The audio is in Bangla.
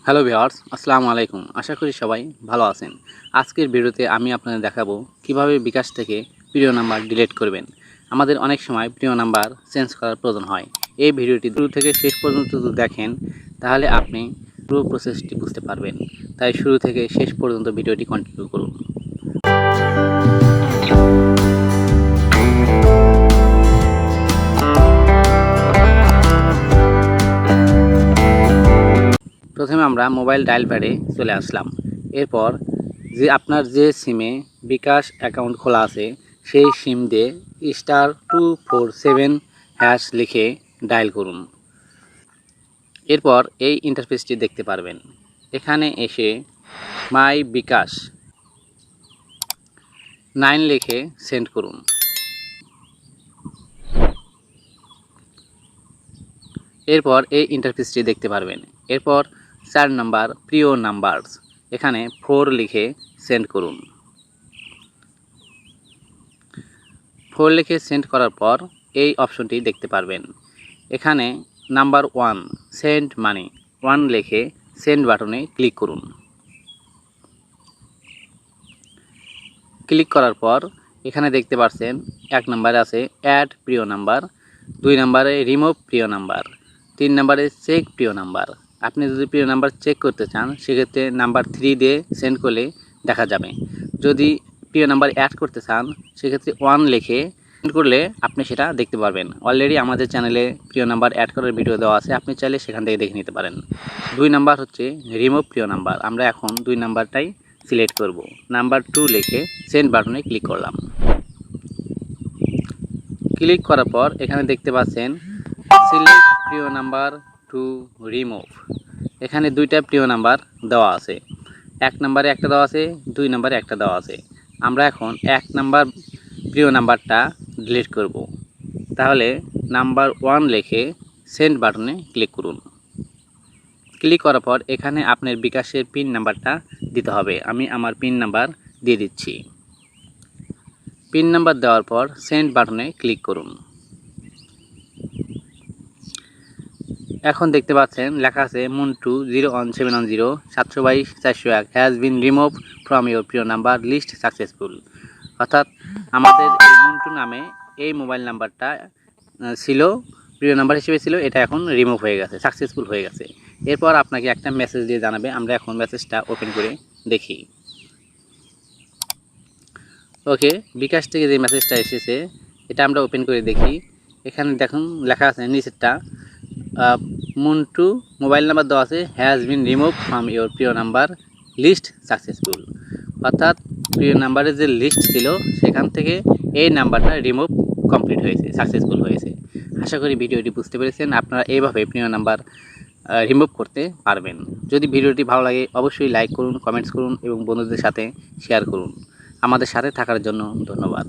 হ্যালো ভিউয়ার্স, আসসালামু আলাইকুম। আশা করি সবাই ভালো আছেন। আজকের ভিডিওতে আমি আপনাদের দেখাবো কিভাবে বিকাশ থেকে প্রিয় নাম্বার ডিলিট করবেন। আমাদের অনেক সময় প্রিয় নাম্বার চেঞ্জ করার প্রয়োজন হয়। এই ভিডিওটি শুরু থেকে শেষ পর্যন্ত যদি দেখেন তাহলে আপনি পুরো প্রসেসটি বুঝতে পারবেন। তাই শুরু থেকে শেষ পর্যন্ত ভিডিওটি কন্টিনিউ করুন। প্রথমে আমরা মোবাইল ডায়াল প্যাডে চলে আসলাম। এরপর আপনার যে সিমে বিকাশ অ্যাকাউন্ট খোলা আছে সেই সিম দিয়ে *247# লিখে ডায়াল করুন। এরপর এই ইন্টারফেসটি দেখতে পারবেন। এখানে এসে মাই বিকাশ 9 লিখে সেন্ড করুন। এরপর এই ইন্টারফেসটি দেখতে পারবেন। এরপর 4 নাম্বার প্রিয় নাম্বারস, এখানে 4 লিখে সেন্ড করুন। 4 লিখে সেন্ড করার পর এই অপশনটি দেখতে পারবেন। এখানে নাম্বার 1 সেন্ড মানি 1 লিখে সেন্ড বাটনে ক্লিক করুন। ক্লিক করার পর এখানে দেখতে পাচ্ছেন 1 নম্বরে আছে অ্যাড প্রিয় নাম্বার, 2 নম্বরে রিমুভ প্রিয় নাম্বার, 3 নম্বরে চেক প্রিয় নাম্বার। আপনি যদি প্রিয় নাম্বার চেক করতে চান সেক্ষেত্রে নাম্বার 3 দিয়ে সেন্ড করলে দেখা যাবে। যদি প্রিয় নাম্বার অ্যাড করতে চান সেক্ষেত্রে 1 লিখে সেন্ড করলে আপনি সেটা দেখতে পারবেন। অলরেডি আমাদের চ্যানেলে প্রিয় নাম্বার অ্যাড করার ভিডিও দেওয়া আছে, আপনি চাইলে সেখান থেকে দেখে নিতে পারেন। 2 নাম্বার হচ্ছে রিমুভ প্রিয় নাম্বার, আমরা এখন 2 নাম্বারটাই সিলেক্ট করব। নাম্বার 2 লিখে সেন্ড বাটনে ক্লিক করলাম। ক্লিক করার পর এখানে দেখতে পাচ্ছেন সিলেক্ট প্রিয় নাম্বার টু রিমুভ। এখানে 2টা প্রিয় নাম্বার দেওয়া আছে, 1 নম্বরে একটা দেওয়া আছে, 2 নম্বরে একটা দেওয়া আছে। আমরা এখন 1 নাম্বার প্রিয় নাম্বারটা ডিলিট করব। তাহলে নাম্বার 1 লিখে সেন্ড বাটনে ক্লিক করুন। ক্লিক করার পর এখানে আপনার বিকাশের পিন নাম্বারটা দিতে হবে। আমি আমার পিন নাম্বার দিয়ে দিচ্ছি। পিন নাম্বার দেওয়ার পর সেন্ড বাটনে ক্লিক করুন। এখন দেখতে পাচ্ছেন লেখা আছে Montu 01710722401 has been remove from your প্রিয় নাম্বার লিস্ট সাকসেসফুল। অর্থাৎ আমাদের এই মন্টু নামে এই মোবাইল নাম্বারটা ছিল, প্রিয় নাম্বার হিসেবে ছিল, এটা এখন রিমুভ হয়ে গেছে, সাকসেসফুল হয়ে গেছে। এরপর আপনাকে একটা মেসেজ দিয়ে জানাবে। আমরা এখন মেসেজটা ওপেন করে দেখি। ওকে, বিকাশ থেকে যে মেসেজটা এসেছে এটা আমরা ওপেন করে দেখি। এখানে দেখুন লেখা আছে নিচেরটা মন্টু মোবাইল নাম্বার দেওয়া আছে has been remove from your প্রিয় নাম্বার লিস্ট সাকসেসফুল। অর্থাৎ প্রিয় নাম্বারের যে লিস্ট ছিল সেখান থেকে এই নাম্বারটা রিমুভ কমপ্লিট হয়েছে, সাকসেসফুল হয়েছে। আশা করি ভিডিওটি বুঝতে পেরেছেন। আপনারা এইভাবে প্রিয় নাম্বার রিমুভ করতে পারবেন। যদি ভিডিওটি ভালো লাগে অবশ্যই লাইক করুন, কমেন্টস করুন এবং বন্ধুদের সাথে শেয়ার করুন। আমাদের সাথে থাকার জন্য ধন্যবাদ।